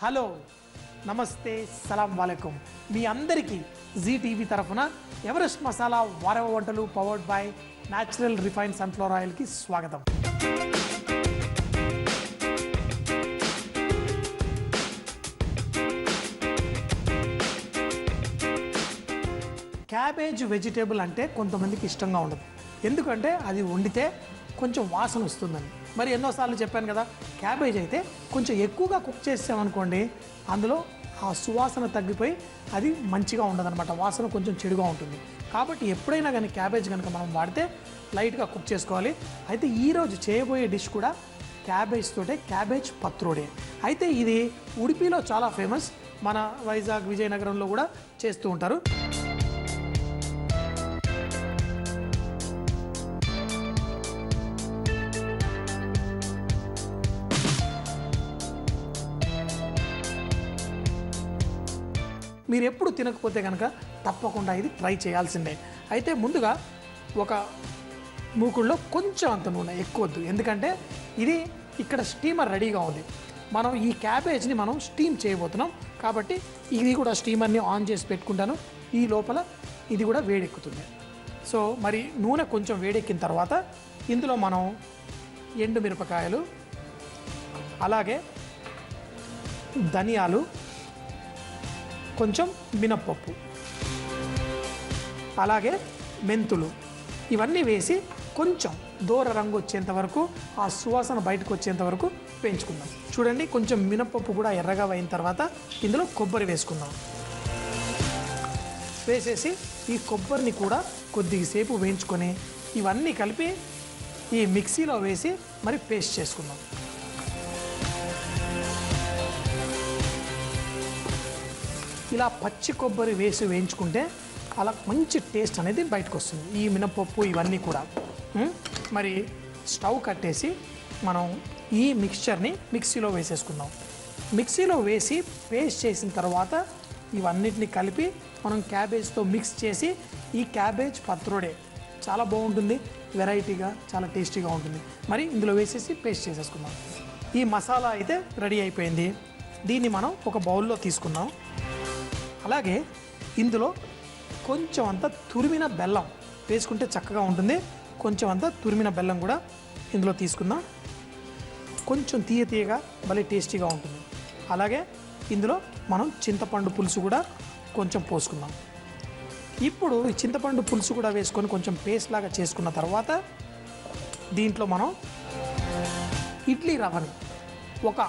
Hello నమస్తే సలాం వాలేకుం మీ అందరికీ జీ టీవీ తరఫున ఎవరెస్ట్ మసాలా వారవ వంటలు powered by natural refined sunflower ఆయిల్కి స్వాగతం. క్యాబేజ్ వెజిటేబుల్ అంటే కొంతమందికి ఇష్టంగా ఉండదు, ఎందుకంటే అది వండితే కొంచెం వాసన వస్తుందని. మరి ఎన్నోసార్లు చెప్పాను కదా, క్యాబేజ్ అయితే కొంచెం ఎక్కువగా కుక్ చేసామనుకోండి, అందులో ఆ సువాసన తగ్గిపోయి అది మంచిగా ఉండదన్నమాట, వాసన కొంచెం చెడుగా ఉంటుంది. కాబట్టి ఎప్పుడైనా కానీ క్యాబేజ్ కనుక మనం వాడితే లైట్గా కుక్ చేసుకోవాలి. అయితే ఈరోజు చేయబోయే డిష్ కూడా క్యాబేజ్ తోటే, క్యాబేజ్ పత్రోడే. అయితే ఇది ఉడిపిలో చాలా ఫేమస్, మన వైజాగ్ విజయనగరంలో కూడా చేస్తూ ఉంటారు. మీరు ఎప్పుడు తినకపోతే కనుక తప్పకుండా ఇది ట్రై చేయాల్సిందే. అయితే ముందుగా ఒక మూకుడులో కొంచెం అంత నూనె, ఎక్కువద్దు, ఎందుకంటే ఇది ఇక్కడ స్టీమర్ రెడీగా ఉంది. మనం ఈ క్యాబేజ్ని మనం స్టీమ్ చేయబోతున్నాం కాబట్టి ఇది కూడా స్టీమర్ని ఆన్ చేసి పెట్టుకుంటాను. ఈ లోపల ఇది కూడా వేడెక్కుతుంది. సో మరి నూనె కొంచెం వేడెక్కిన తర్వాత ఇందులో మనం ఎండు మిరపకాయలు, అలాగే ధనియాలు, కొంచెం మినప్పప్పు, అలాగే మెంతులు, ఇవన్నీ వేసి కొంచెం దూర రంగు వచ్చేంత వరకు, ఆ సువాసన బయటకు వచ్చేంత వరకు పెంచుకుందాం. చూడండి, కొంచెం మినప్పప్పు కూడా ఎర్రగా అయిన తర్వాత ఇందులో కొబ్బరి వేసుకుందాం. వేసేసి ఈ కొబ్బరిని కూడా కొద్దిసేపు వేయించుకొని ఇవన్నీ కలిపి ఈ మిక్సీలో వేసి మరి పేస్ట్ చేసుకుందాం. ఇలా పచ్చి కొబ్బరి వేసి వేయించుకుంటే అలా మంచి టేస్ట్ అనేది బయటకు వస్తుంది, ఈ మినపప్పు ఇవన్నీ కూడా. మరి స్టవ్ కట్టేసి మనం ఈ మిక్స్చర్ని మిక్సీలో వేసేసుకుందాం. మిక్సీలో వేసి పేస్ట్ చేసిన తర్వాత ఇవన్నిటిని కలిపి మనం క్యాబేజ్తో మిక్స్ చేసి, ఈ క్యాబేజ్ పత్రోడే చాలా బాగుంటుంది, వెరైటీగా చాలా టేస్టీగా ఉంటుంది. మరి ఇందులో వేసేసి పేస్ట్ చేసేసుకుందాం. ఈ మసాలా అయితే రెడీ అయిపోయింది. దీన్ని మనం ఒక బౌల్లో తీసుకుందాం. అలాగే ఇందులో కొంచెం అంత తురిమిన బెల్లం వేసుకుంటే చక్కగా ఉంటుంది. కొంచెం అంత తురిమిన బెల్లం కూడా ఇందులో తీసుకుందాం. కొంచెం తీయగా భలే టేస్టీగా ఉంటుంది. అలాగే ఇందులో మనం చింతపండు పులుసు కూడా కొంచెం పోసుకుందాం. ఇప్పుడు ఈ చింతపండు పులుసు కూడా వేసుకొని కొంచెం పేస్ట్ లాగా చేసుకున్న తర్వాత దీంట్లో మనం ఇడ్లీ రవ్వని ఒక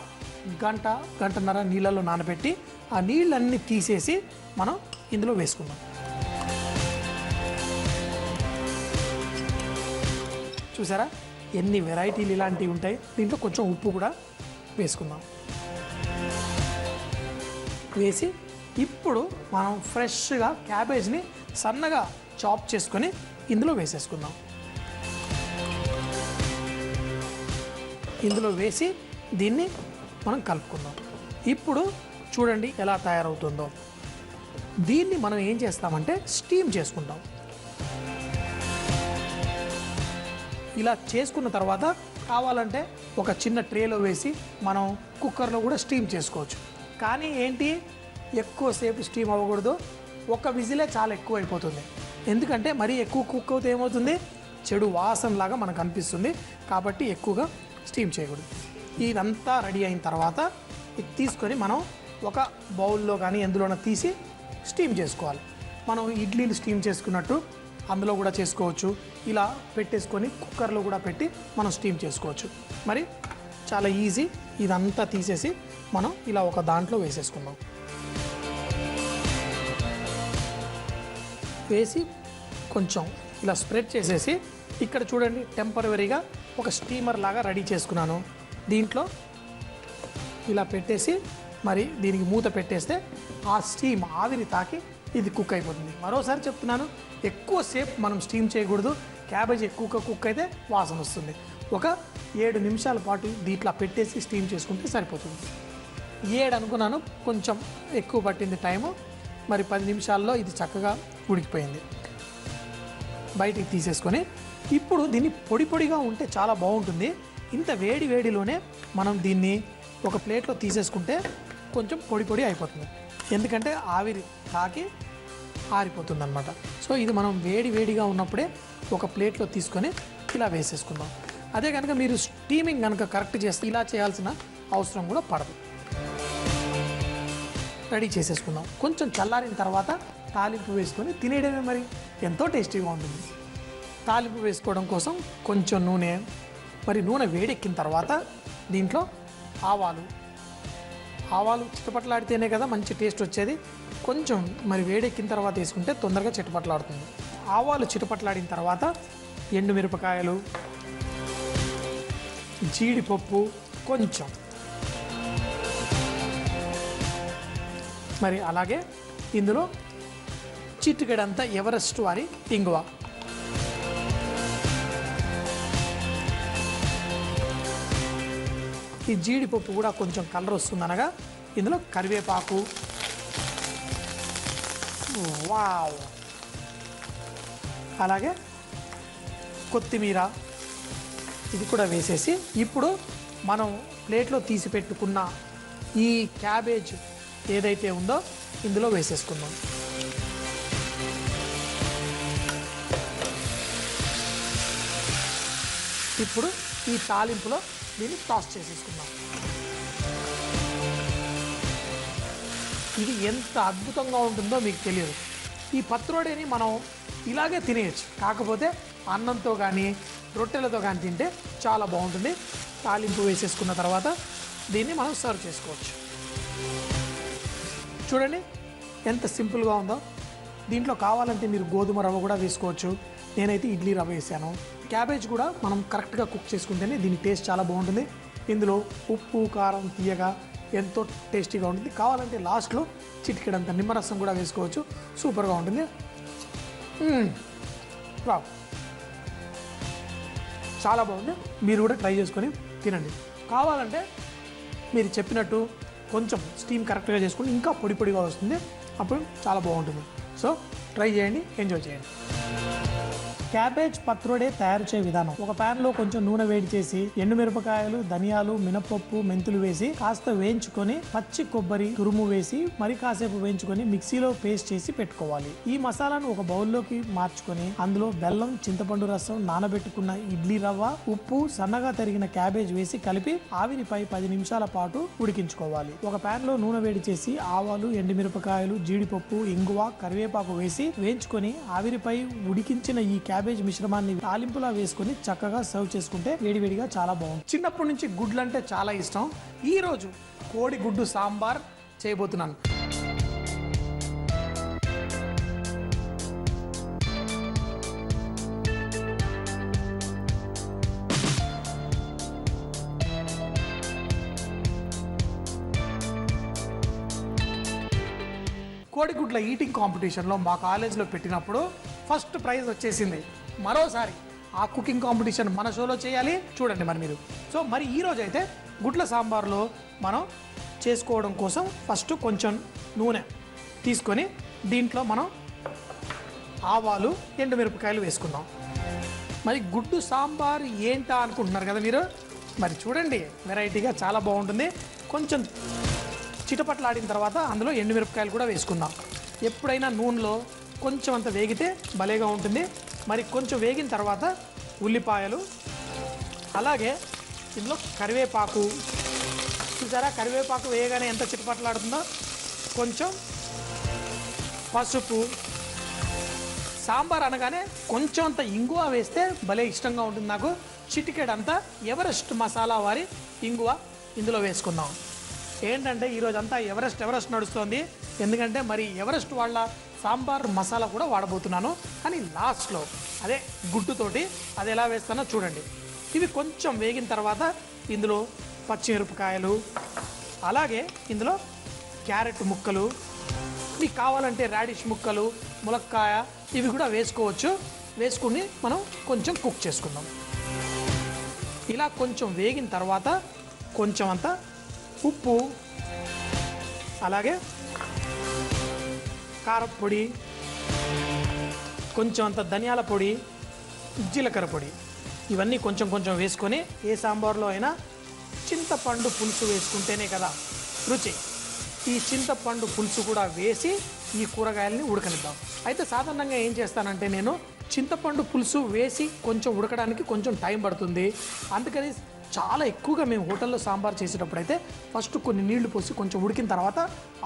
గంటన్నర నీళ్ళలో నానబెట్టి ఆ నీళ్ళన్నీ తీసేసి మనం ఇందులో వేసుకుందాం. చూసారా ఎన్ని వెరైటీలు ఇలాంటివి ఉంటాయి. దీంట్లో కొంచెం ఉప్పు కూడా వేసుకుందాం. వేసి ఇప్పుడు మనం ఫ్రెష్గా క్యాబేజ్ని సన్నగా చాప్ చేసుకొని ఇందులో వేసేసుకుందాం. ఇందులో వేసి దీన్ని మనం కలుపుకుందాం. ఇప్పుడు చూడండి ఎలా తయారవుతుందో. దీన్ని మనం ఏం చేస్తామంటే స్టీమ్ చేసుకుంటాం. ఇలా చేసుకున్న తర్వాత కావాలంటే ఒక చిన్న ట్రేలో వేసి మనం కుక్కర్లో కూడా స్టీమ్ చేసుకోవచ్చు. కానీ ఏంటి, ఎక్కువసేపు స్టీమ్ అవ్వకూడదు, ఒక విజిలే చాలా ఎక్కువ అయిపోతుంది. ఎందుకంటే మరీ ఎక్కువ కుక్ అవుతే ఏమవుతుంది, చెడు వాసనలాగా మనకు అనిపిస్తుంది. కాబట్టి ఎక్కువగా స్టీమ్ చేయకూడదు. ఇదంతా రెడీ అయిన తర్వాత ఇది తీసుకొని మనం ఒక బౌల్లో కానీ ఎందులోనో తీసి స్టీమ్ చేసుకోవాలి. మనం ఇడ్లీలు స్టీమ్ చేసుకున్నట్టు అందులో కూడా చేసుకోవచ్చు. ఇలా పెట్టేసుకొని కుక్కర్లో కూడా పెట్టి మనం స్టీమ్ చేసుకోవచ్చు. మరి చాలా ఈజీ. ఇదంతా తీసేసి మనం ఇలా ఒక దాంట్లో వేసేసుకుందాం. వేసి కొంచెం ఇలా స్ప్రెడ్ చేసేసి ఇక్కడ చూడండి టెంపరవరీగా ఒక స్టీమర్ లాగా రెడీ చేసుకున్నాను. దీంట్లో ఇలా పెట్టేసి మరి దీనికి మూత పెట్టేస్తే ఆ స్టీమ్ ఆవిరి తాకి ఇది కుక్ అయిపోతుంది. మరోసారి చెప్తున్నాను, ఎక్కువసేపు మనం స్టీమ్ చేయకూడదు. క్యాబేజ్ ఎక్కువగా కుక్ అయితే వాసన వస్తుంది. ఒక 7 నిమిషాల పాటు దీంట్లో పెట్టేసి స్టీమ్ చేసుకుంటే సరిపోతుంది. 7 అనుకున్నాను, కొంచెం ఎక్కువ పట్టింది టైము. మరి 10 నిమిషాల్లో ఇది చక్కగా ఉడికిపోయింది. బయటికి తీసేసుకొని ఇప్పుడు దీన్ని పొడిగా ఉంటే చాలా బాగుంటుంది. ఇంత వేడిలోనే మనం దీన్ని ఒక ప్లేట్లో తీసేసుకుంటే కొంచెం పొడి పొడి అయిపోతుంది, ఎందుకంటే ఆవిరి తాకి ఆరిపోతుంది అనమాట. సో ఇది మనం వేడిగా ఉన్నప్పుడే ఒక ప్లేట్లో తీసుకొని ఇలా వేసేసుకుందాం. అదే కనుక మీరు స్టీమింగ్ కనుక కరెక్ట్ చేస్తే ఇలా చేయాల్సిన అవసరం కూడా పడదు. రెడీ చేసేసుకుందాం. కొంచెం చల్లారిన తర్వాత తాలింపు వేసుకొని తినేయడమే, మరి ఎంతో టేస్టీగా ఉంటుంది. తాలింపు వేసుకోవడం కోసం కొంచెం నూనె, మరి నూనె వేడెక్కిన తర్వాత దీంట్లో ఆవాలు చిటపట్లాడితేనే కదా మంచి టేస్ట్ వచ్చేది. కొంచెం మరి వేడెక్కిన తర్వాత వేసుకుంటే తొందరగా చిటపట్లాడుతుంది. ఆవాలు చిటపట్లాడిన తర్వాత ఎండుమిరపకాయలు, జీడిపప్పు కొంచెం, మరి అలాగే ఇందులో చిటికెడంతా ఎవరెస్ట్ వారి ఇంగువ, ఈ జీడిపప్పు కూడా కొంచెం కలర్ వస్తుందనగా ఇందులో కరివేపాకు, వావ్, అలాగే కొత్తిమీర ఇది కూడా వేసేసి ఇప్పుడు మనం ప్లేట్లో తీసి పెట్టుకున్న ఈ క్యాబేజ్ ఏదైతే ఉందో ఇందులో వేసేసుకుందాం. ఇప్పుడు ఈ తాలింపులో దీన్ని టాస్ చేసేసుకుందాం. ఇది ఎంత అద్భుతంగా ఉంటుందో మీకు తెలియదు. ఈ పత్రోడేని మనం ఇలాగే తినేయచ్చు, కాకపోతే అన్నంతో కానీ రొట్టెలతో కానీ తింటే చాలా బాగుంటుంది. తాలింపు వేసేసుకున్న తర్వాత దీన్ని మనం సర్వ్ చేసుకోవచ్చు. చూడండి ఎంత సింపుల్గా ఉందో. దీంట్లో కావాలంటే మీరు గోధుమ రవ్వ కూడా వేసుకోవచ్చు. నేనైతే ఇడ్లీ రవ్వ వేసాను. క్యాబేజ్ కూడా మనం కరెక్ట్గా కుక్ చేసుకుంటేనే దీని టేస్ట్ చాలా బాగుంటుంది. ఇందులో ఉప్పు కారం తీయగా ఎంతో టేస్టీగా ఉంటుంది. కావాలంటే లాస్ట్లో చిటికెడంత నిమ్మరసం కూడా వేసుకోవచ్చు, సూపర్గా ఉంటుంది. వావ్, చాలా బాగుంది. మీరు కూడా ట్రై చేసుకొని తినండి. కావాలంటే మీరు చెప్పినట్టు కొంచెం స్టీమ్ కరెక్ట్గా చేసుకుని ఇంకా పొడి పొడిగా వస్తుంది, అప్పుడు చాలా బాగుంటుంది. సో ట్రై చేయండి, ఎంజాయ్ చేయండి. క్యాబేజ్ పత్రోడే తయారు చేయ విధానం: ఒక ప్యాన్ లో కొంచెం నూనె వేడి చేసి ఎండుమిరపకాయలు, ధనియాలు, మినపప్పు, మెంతులు వేసి కాస్త వేయించుకొని పచ్చి కొబ్బరి తురుము వేసి మరి కాసేపు వేయించుకొని మిక్సీలో పేస్ట్ చేసి పెట్టుకోవాలి. ఈ మసాలాను ఒక బౌల్లోకి మార్చుకొని అందులో బెల్లం, చింతపండు రసం, నానబెట్టుకున్న ఇడ్లీ రవ్వ, ఉప్పు, సన్నగా తరిగిన క్యాబేజ్ వేసి కలిపి ఆవిరిపై 10 నిమిషాల పాటు ఉడికించుకోవాలి. ఒక ప్యాన్ లో నూనె వేడి చేసి ఆవాలు, ఎండుమిరపకాయలు, జీడిపప్పు, ఇంగువ, కరివేపాకు వేసి వేయించుకొని ఆవిరిపై ఉడికించిన ఈ క్యాబేజ్ మిశ్రమాన్ని తాలింపులా వేసుకొని చక్కగా సర్వ్ చేసుకుంటే వేడివేడిగా చాలా బాగుంది. చిన్నప్పటి నుంచి గుడ్లు అంటే చాలా ఇష్టం. ఈరోజు కోడి గుడ్డు సాంబార్ చేయబోతున్నాను. కోడిగుడ్ల ఈటింగ్ కాంపిటీషన్లో మా కాలేజీలో పెట్టినప్పుడు ఫస్ట్ ప్రైజ్ వచ్చేసింది. మరోసారి ఆ కుకింగ్ కాంపిటీషన్ మన షోలో చేయాలి, చూడండి మరి మీరు. సో మరి ఈరోజు అయితే గుడ్ల సాంబార్లో మనం చేసుకోవడం కోసం ఫస్ట్ కొంచెం నూనె తీసుకొని దీంట్లో మనం ఆవాలు, ఎండుమిరపకాయలు వేసుకుందాం. మరి గుడ్డు సాంబార్ ఏంటా అనుకుంటున్నారు కదా మీరు. మరి చూడండి, వెరైటీగా చాలా బాగుంటుంది. కొంచెం చిటపట్లాడిన తర్వాత అందులో ఎండుమిరపకాయలు కూడా వేసుకుందాం. ఎప్పుడైనా నూనెలో కొంచెం అంత వేగితే భలేగా ఉంటుంది. మరి కొంచెం వేగిన తర్వాత ఉల్లిపాయలు, అలాగే ఇందులో కరివేపాకు, చూసారా కరివేపాకు వేయగానే ఎంత చిటపట్లాడుతుందో. కొంచెం పసుపు, సాంబార్ అనగానే కొంచెం అంత ఇంగువ వేస్తే భలే ఇష్టంగా ఉంటుంది నాకు. చిటికెడంతా ఎవరెస్ట్ మసాలా వారి ఇంగువ ఇందులో వేసుకుందాం. ఏంటంటే ఈరోజంతా ఎవరెస్ట్ నడుస్తోంది, ఎందుకంటే మరి ఎవరెస్ట్ వాళ్ళ సాంబార్ మసాలా కూడా వాడబోతున్నాను. కానీ లాస్ట్లో అదే గుడ్డుతోటి అది ఎలా వేస్తానో చూడండి. ఇవి కొంచెం వేగిన తర్వాత ఇందులో పచ్చిమిరపకాయలు, అలాగే ఇందులో క్యారెట్ ముక్కలు, మీకు కావాలంటే రాడిష్ ముక్కలు, ములక్కాయ ఇవి కూడా వేసుకోవచ్చు. వేసుకుని మనం కొంచెం కుక్ చేసుకుందాం. ఇలా కొంచెం వేగిన తర్వాత కొంచెం అంతా ఉప్పు, అలాగే కారపొడి, కొంచెం అంత ధనియాల పొడి, జీలకర్ర పొడి, ఇవన్నీ కొంచెం కొంచెం వేసుకొని, ఏ సాంబార్లో అయినా చింతపండు పులుసు వేసుకుంటేనే కదా రుచి. ఈ చింతపండు పులుసు కూడా వేసి ఈ కూరగాయలని ఉడకనిద్దాం. అయితే సాధారణంగా ఏం చేస్తానంటే నేను చింతపండు పులుసు వేసి కొంచెం ఉడకడానికి కొంచెం టైం పడుతుంది. అందుకని చాలా ఎక్కువగా మేము హోటల్లో సాంబార్ చేసేటప్పుడు అయితే ఫస్ట్ కొన్ని నీళ్లు పోసి కొంచెం ఉడికిన తర్వాత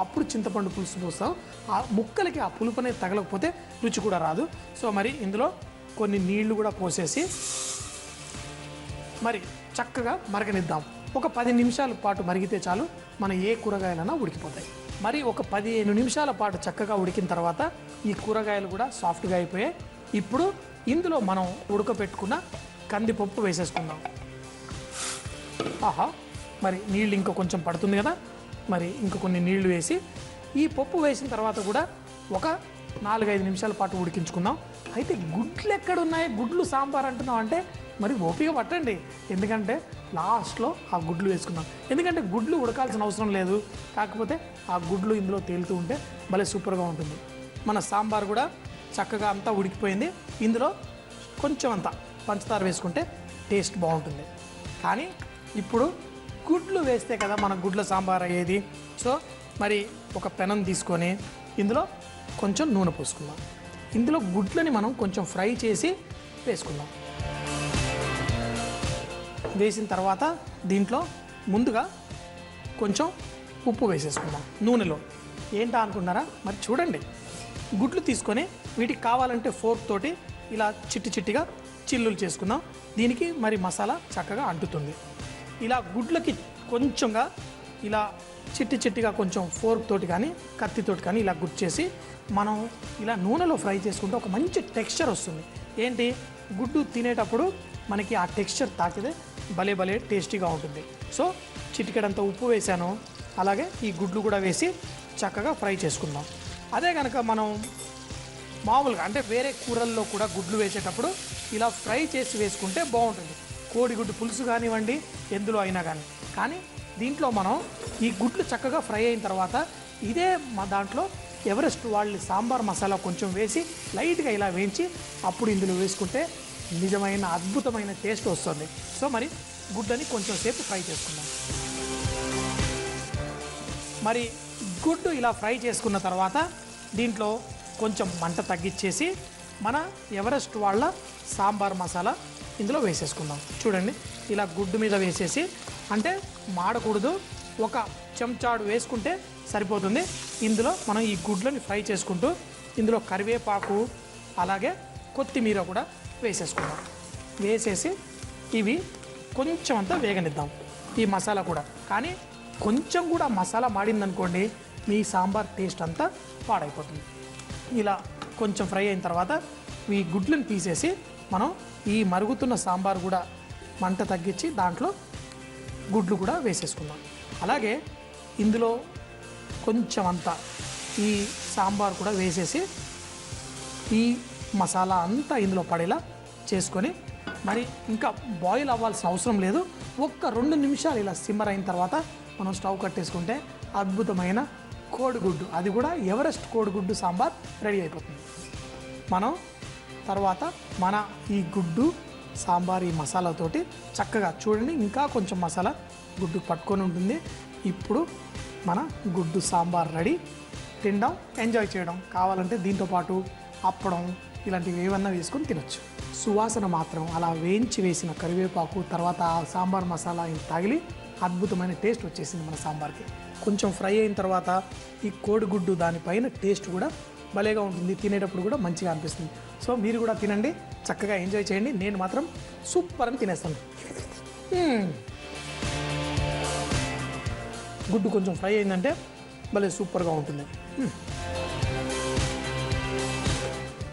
అప్పుడు చింతపండు పులుసు పోస్తాం. ఆ ముక్కలకి ఆ పులుపు అనేది తగలకపోతే రుచి కూడా రాదు. సో మరి ఇందులో కొన్ని నీళ్లు కూడా పోసేసి మరి చక్కగా మరగనిద్దాం. ఒక 10 నిమిషాల పాటు మరిగితే చాలు, మన ఏ కూరగాయలైనా ఉడికిపోతాయి. మరి ఒక 15 నిమిషాల పాటు చక్కగా ఉడికిన తర్వాత ఈ కూరగాయలు కూడా సాఫ్ట్గా అయిపోయాయి. ఇప్పుడు ఇందులో మనం ఉడకపెట్టుకున్న కందిపప్పు వేసేసుకుందాం. ఆహా, మరి నీళ్ళు ఇంకా కొంచెం పడుతుంది కదా, మరి ఇంకా కొన్ని నీళ్లు వేసి ఈ పప్పు వేసిన తర్వాత కూడా ఒక 4-5 నిమిషాల పాటు ఉడికించుకుందాం. అయితే గుడ్లు ఎక్కడున్నాయి, గుడ్లు సాంబార్ అంటున్నాం అంటే మరి ఓపిక పట్టండి, ఎందుకంటే లాస్ట్లో ఆ గుడ్లు వేసుకుందాం. ఎందుకంటే గుడ్లు ఉడకాల్సిన అవసరం లేదు, కాకపోతే ఆ గుడ్లు ఇందులో తేలుతూ ఉంటే భలే సూపర్గా ఉంటుంది. మన సాంబార్ కూడా చక్కగా అంతా ఉడికిపోయింది. ఇందులో కొంచెం అంతా పంచదార వేసుకుంటే టేస్ట్ బాగుంటుంది. కానీ ఇప్పుడు గుడ్లు వేస్తే కదా మన గుడ్ల సాంబార్ అయ్యేది. సో మరి ఒక పెనం తీసుకొని ఇందులో కొంచెం నూనె పోసుకుందాం. ఇందులో గుడ్లని మనం కొంచెం ఫ్రై చేసి వేసుకుందాం. వేసిన తర్వాత దీంట్లో ముందుగా కొంచెం ఉప్పు వేసేసుకుందాం నూనెలో. ఏంటా అనుకున్నారా, మరి చూడండి, గుడ్లు తీసుకొని వీటికి కావాలంటే ఫోర్క్ తోటి ఇలా చిట్టిగా చిల్లులు చేసుకుందాం. దీనికి మరి మసాలా చక్కగా అంటుతుంది. ఇలా గుడ్లకి కొంచెంగా ఇలా చిట్టిగా కొంచెం ఫోర్క్ తోటి కానీ కత్తితోటి కానీ ఇలా గుచ్చేసి మనం ఇలా నూనెలో ఫ్రై చేసుకుంటే ఒక మంచి టెక్స్చర్ వస్తుంది. ఏంటి, గుడ్డు తినేటప్పుడు మనకి ఆ టెక్స్చర్ తాకితే భలే టేస్టీగా ఉంటుంది. సో చిటికెడంత ఉప్పు వేసాను, అలాగే ఈ గుడ్లు కూడా వేసి చక్కగా ఫ్రై చేసుకుందాం. అదే కనుక మనం మామూలుగా అంటే వేరే కూరల్లో కూడా గుడ్లు వేసేటప్పుడు ఇలా ఫ్రై చేసి వేసుకుంటే బాగుంటుంది. కోడిగుడ్డు పులుసు కానివ్వండి, ఎందులో అయినా కానీ దీంట్లో మనం ఈ గుడ్లు చక్కగా ఫ్రై అయిన తర్వాత ఇదే దాంట్లో ఎవరెస్ట్ వాళ్ళ సాంబార్ మసాలా కొంచెం వేసి లైట్గా ఇలా వేయించి అప్పుడు ఇందులో వేసుకుంటే నిజమైన అద్భుతమైన టేస్ట్ వస్తుంది. సో మరి గుడ్డని కొంచెం సేపు ఫ్రై చేసుకుందాం. మరి గుడ్డు ఇలా ఫ్రై చేసుకున్న తర్వాత దీంట్లో కొంచెం మంట తగ్గించేసి మన ఎవరెస్ట్ వాళ్ళ సాంబార్ మసాలా ఇందులో వేసేసుకుందాం. చూడండి, ఇలా గుడ్డు మీద వేసేసి, అంటే మాడకూడదు, ఒక చెంచాడు వేసుకుంటే సరిపోతుంది. ఇందులో మనం ఈ గుడ్లని ఫ్రై చేసుకుంటూ ఇందులో కరివేపాకు అలాగే కొత్తిమీర కూడా వేసేసుకుందాం. వేసేసి ఇవి కొంచెం అంతా వేగనిద్దాం ఈ మసాలా కూడా. కానీ కొంచెం కూడా మసాలా మాడిందనుకోండి మీ సాంబార్ టేస్ట్ అంతా పాడైపోతుంది. ఇలా కొంచెం ఫ్రై అయిన తర్వాత ఈ గుడ్లను తీసేసి మనం ఈ మరుగుతున్న సాంబార్ కూడా మంట తగ్గించి దాంట్లో గుడ్లు కూడా వేసేసుకుందాం. అలాగే ఇందులో కొంచెం అంతా ఈ సాంబార్ కూడా వేసేసి ఈ మసాలా అంతా ఇందులో పడేలా చేసుకొని మరి ఇంకా బాయిల్ అవ్వాల్సిన అవసరం లేదు. ఒక్క 2 నిమిషాలు ఇలా సిమ్మర్ అయిన తర్వాత మనం స్టవ్ కట్టేసుకుంటే అద్భుతమైన కోడిగుడ్డు, అది కూడా ఎవరెస్ట్ కోడిగుడ్డు సాంబార్ రెడీ అయిపోతుంది. మనం తర్వాత మన ఈ గుడ్డు సాంబార్ ఈ మసాలాతోటి చక్కగా చూడండి, ఇంకా కొంచెం మసాలా గుడ్డు పట్టుకొని ఉంటుంది. ఇప్పుడు మన గుడ్డు సాంబార్ రెడీ. తినడం, ఎంజాయ్ చేయడం. కావాలంటే దీంతో పాటు అప్పడం ఇలాంటివి ఏమన్నా వేసుకొని తినొచ్చు. సువాసన మాత్రం అలా వేయించి వేసిన కరివేపాకు తర్వాత ఆ సాంబార్ మసాలా తగిలి అద్భుతమైన టేస్ట్ వచ్చేసింది మన సాంబార్కి. కొంచెం ఫ్రై అయిన తర్వాత ఈ కోడిగుడ్డు దానిపైన టేస్ట్ కూడా భలేగా ఉంటుంది, తినేటప్పుడు కూడా మంచిగా అనిపిస్తుంది. సో మీరు కూడా తినండి, చక్కగా ఎంజాయ్ చేయండి. నేను మాత్రం సూపర్ అని తినేస్తాను. గుడ్డు కొంచెం ఫ్రై అయిందంటే భలే సూపర్గా ఉంటుంది.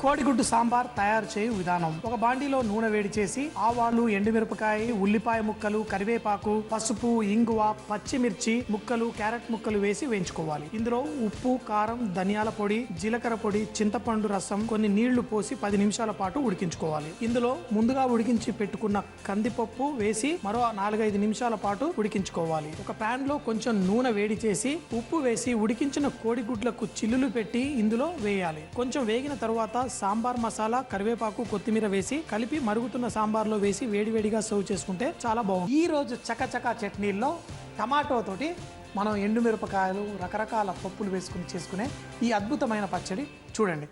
కోడిగుడ్డు సాంబార్ తయారు చేయు విధానం. ఒక బాండీలో నూనె వేడి చేసి ఆవాలు, ఎండుమిరపకాయ, ఉల్లిపాయ ముక్కలు, కరివేపాకు, పసుపు, ఇంగువ, పచ్చిమిర్చి ముక్కలు, క్యారెట్ ముక్కలు వేసి వేయించుకోవాలి. ఇందులో ఉప్పు, కారం, ధనియాల పొడి, జీలకర్ర పొడి, చింతపండు రసం, కొన్ని నీళ్లు పోసి 10 నిమిషాల పాటు ఉడికించుకోవాలి. ఇందులో ముందుగా ఉడికించి పెట్టుకున్న కందిపప్పు వేసి మరో 4-5 నిమిషాల పాటు ఉడికించుకోవాలి. ఒక పాన్ లో కొంచెం నూనె వేడి చేసి ఉప్పు వేసి ఉడికించిన కోడిగుడ్లకు చిల్లులు పెట్టి ఇందులో వేయాలి. కొంచెం వేగిన తరువాత సాంబార్ మసాలా, కరివేపాకు, కొత్తిమీర వేసి కలిపి మరుగుతున్న సాంబార్లో వేసి వేడివేడిగా సర్వ్ చేసుకుంటే చాలా బాగుంది. ఈ రోజు చకచకా చట్నీల్లో టమాటో తోటి మనం ఎండుమిరపకాయలు రకరకాల పప్పులు వేసుకుని చేసుకునే ఈ అద్భుతమైన పచ్చడి చూడండి.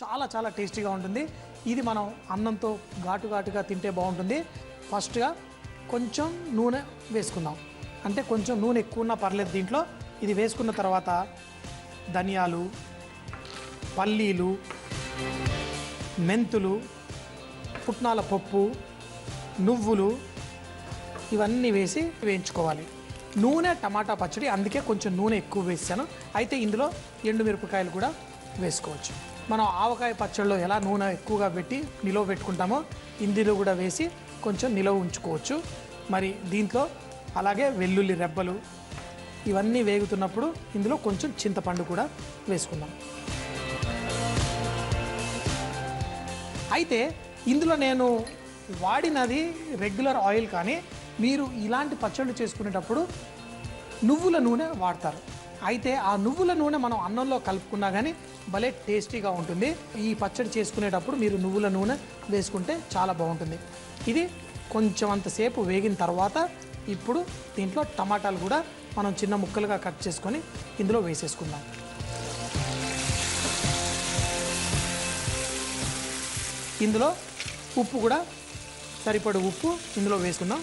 చాలా చాలా టేస్టీగా ఉంటుంది. ఇది మనం అన్నంతో ఘాటుగా తింటే బాగుంటుంది. ఫస్ట్గా కొంచెం నూనె వేసుకుందాం. అంటే కొంచెం నూనె ఎక్కువ ఉన్నా పర్లేదు దీంట్లో. ఇది వేసుకున్న తర్వాత ధనియాలు, పల్లీలు, మెంతులు, పుట్నాల పప్పు, నువ్వులు ఇవన్నీ వేసి వేయించుకోవాలి. నూనె టమాటా పచ్చడి, అందుకే కొంచెం నూనె ఎక్కువ వేసాను. అయితే ఇందులో ఎండుమిరపకాయలు కూడా వేసుకోవచ్చు. మనం ఆవకాయ పచ్చడిలో ఎలా నూనె ఎక్కువగా పెట్టి నిలువ పెట్టుకుంటామో ఇందులో కూడా వేసి కొంచెం నిలువ ఉంచుకోవచ్చు. మరి దీంట్లో అలాగే వెల్లుల్లి రెబ్బలు ఇవన్నీ వేగుతున్నప్పుడు ఇందులో కొంచెం చింతపండు కూడా వేసుకుందాం. అయితే ఇందులో నేను వాడినది రెగ్యులర్ ఆయిల్, కానీ మీరు ఇలాంటి పచ్చళ్ళు చేసుకునేటప్పుడు నువ్వుల నూనె వాడతారు. అయితే ఆ నువ్వుల నూనె మనం అన్నంలో కలుపుకున్నా కానీ భలే టేస్టీగా ఉంటుంది. ఈ పచ్చడి చేసుకునేటప్పుడు మీరు నువ్వుల నూనె వేసుకుంటే చాలా బాగుంటుంది. ఇది కొంచెం అంతసేపు వేగిన తర్వాత ఇప్పుడు దీంట్లో టమాటాలు కూడా మనం చిన్న ముక్కలుగా కట్ చేసుకొని ఇందులో వేసేసుకుందాం. ఇందులో ఉప్పు కూడా సరిపడు ఉప్పు ఇందులో వేసుకుందాం.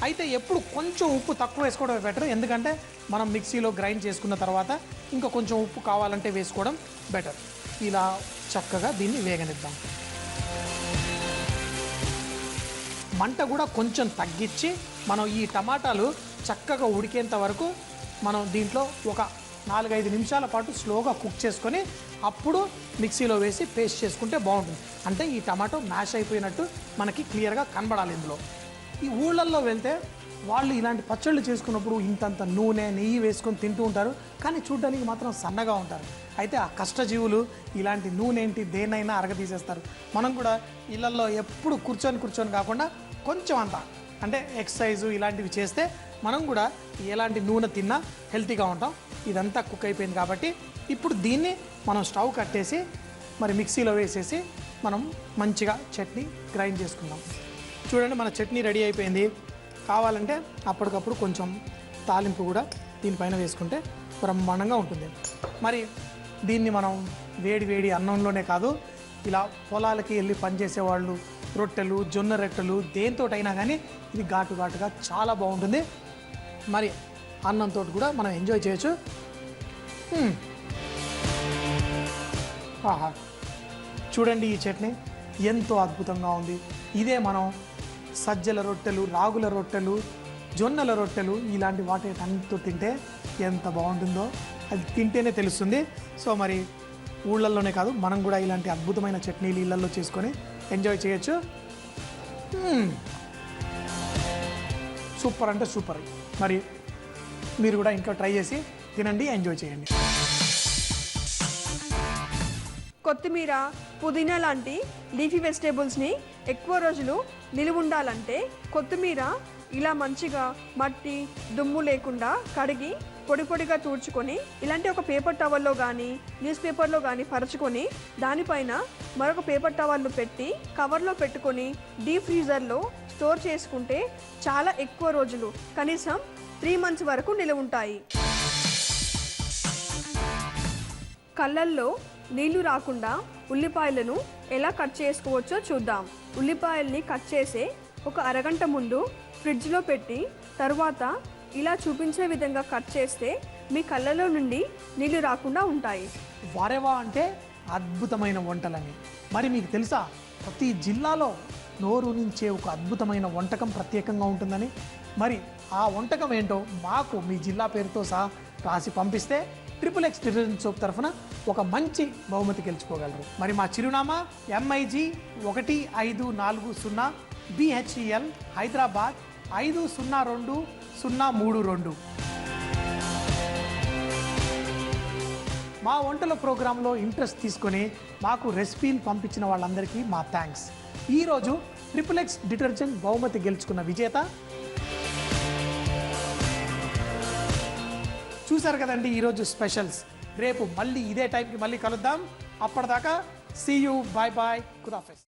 అయితే ఎప్పుడు కొంచెం ఉప్పు తక్కువ వేసుకోవడం బెటర్, ఎందుకంటే మనం మిక్సీలో గ్రైండ్ చేసుకున్న తర్వాత ఇంకా కొంచెం ఉప్పు కావాలంటే వేసుకోవడం బెటర్. ఇలా చక్కగా దీన్ని వేగనిద్దాం. మంట కూడా కొంచెం తగ్గించి మనం ఈ టమాటాలు చక్కగా ఉడికేంత వరకు మనం దీంట్లో ఒక 4-5 నిమిషాల పాటు స్లోగా కుక్ చేసుకొని అప్పుడు మిక్సీలో వేసి పేస్ట్ చేసుకుంటే బాగుంటుంది. అంటే ఈ టమాటో మ్యాష్ అయిపోయినట్టు మనకి క్లియర్గా కనబడాలి. ఇందులో ఈ ఊళ్ళల్లో వెళ్తే వాళ్ళు ఇలాంటి పచ్చళ్ళు చేసుకున్నప్పుడు ఇంతంత నూనె నెయ్యి వేసుకొని తింటూ ఉంటారు, కానీ చూడడానికి మాత్రం సన్నగా ఉంటారు. అయితే ఆ కష్టజీవులు ఇలాంటి నూనె ఏంటి దేన్నైనా అరగదీసేస్తారు. మనం కూడా ఇళ్ళల్లో ఎప్పుడు కూర్చొని కాకుండా కొంచెం అంత అంటే ఎక్సర్సైజు ఇలాంటివి చేస్తే మనం కూడా ఎలాంటి నూనె తిన్నా హెల్తీగా ఉంటాం. ఇదంతా కుక్ అయిపోయింది కాబట్టి ఇప్పుడు దీన్ని మనం స్టవ్ కట్టేసి మరి మిక్సీలో వేసేసి మనం మంచిగా చట్నీ గ్రైండ్ చేసుకుందాం. చూడండి, మన చట్నీ రెడీ అయిపోయింది. కావాలంటే అప్పటికప్పుడు కొంచెం తాలింపు కూడా దీనిపైన వేసుకుంటే బ్రహ్మాండంగా ఉంటుంది. మరి దీన్ని మనం వేడి అన్నంలోనే కాదు, ఇలా పొలాలకి వెళ్ళి పనిచేసేవాళ్ళు రొట్టెలు, జొన్న రొట్టెలు దేంతోటైనా కానీ ఇది ఘాటుగా చాలా బాగుంటుంది. మరి అన్నంతో కూడా మనం ఎంజాయ్ చేయొచ్చు. ఆహా, చూడండి ఈ చట్నీ ఎంతో అద్భుతంగా ఉంది. ఇదే మనం సజ్జల రొట్టెలు, రాగుల రొట్టెలు, జొన్నల రొట్టెలు ఇలాంటి వాటి అన్నిటితో తింటే ఎంత బాగుంటుందో అది తింటేనే తెలుస్తుంది. సో మరి ఊళ్ళల్లోనే కాదు, మనం కూడా ఇలాంటి అద్భుతమైన చట్నీలు ఇళ్ళల్లో చేసుకొని ఎంజాయ్ చేయొచ్చు. సూపర్ అంటే సూపర్. మరి మీరు కూడా ఇంట్లో ట్రై చేసి తినండి, ఎంజాయ్ చేయండి. కొత్తిమీర, పుదీనా లాంటి లీఫీ వెజిటేబుల్స్ని ఎక్కువ రోజులు నిలువ ఉండాలంటే కొత్తిమీర ఇలా మంచిగా మట్టి దుమ్ము లేకుండా కడిగి పొడిగా తూడ్చుకొని ఇలాంటి ఒక పేపర్ టవల్లో కానీ న్యూస్ పేపర్లో కానీ పరుచుకొని దానిపైన మరొక పేపర్ టవల్ను పెట్టి కవర్లో పెట్టుకొని డీప్ ఫ్రీజర్లో స్టోర్ చేసుకుంటే చాలా ఎక్కువ రోజులు, కనీసం 3 months వరకు నిలువ ఉంటాయి. కళ్ళల్లో నీళ్లు రాకుండా ఉల్లిపాయలను ఎలా కట్ చేసుకోవచ్చో చూద్దాం. ఉల్లిపాయల్ని కట్ చేసే ఒక అరగంట ముందు ఫ్రిడ్జ్లో పెట్టి తర్వాత ఇలా చూపించే విధంగా కట్ చేస్తే మీ కళ్ళలో నుండి నీళ్లు రాకుండా ఉంటాయి. వారేవా అంటే అద్భుతమైన వంటలని. మరి మీకు తెలుసా, ప్రతి జిల్లాలో నోరు నుంచే ఒక అద్భుతమైన వంటకం ప్రత్యేకంగా ఉంటుందని. మరి ఆ వంటకం ఏంటో మాకు మీ జిల్లా పేరుతో సహా రాసి పంపిస్తే XXX డిటర్జెంట్ సోప్ తరఫున ఒక మంచి బహుమతి గెలుచుకోగలరు. మరి మా చిరునామా MIG 1540 BHEL హైదరాబాద్ 502032. మా వంటల ప్రోగ్రాంలో ఇంట్రెస్ట్ తీసుకొని మాకు రెసిపీలు పంపించిన వాళ్ళందరికీ మా థ్యాంక్స్. ఈరోజు XXX డిటర్జెంట్ బహుమతి గెలుచుకున్న విజేత చూశారు కదండి ఈరోజు స్పెషల్స్. రేపు మళ్ళీ ఇదే టైంకి మళ్ళీ కలుద్దాం. అప్పటిదాకా సీ యూ, బాయ్ బాయ్, ఖుదాఫిజ్.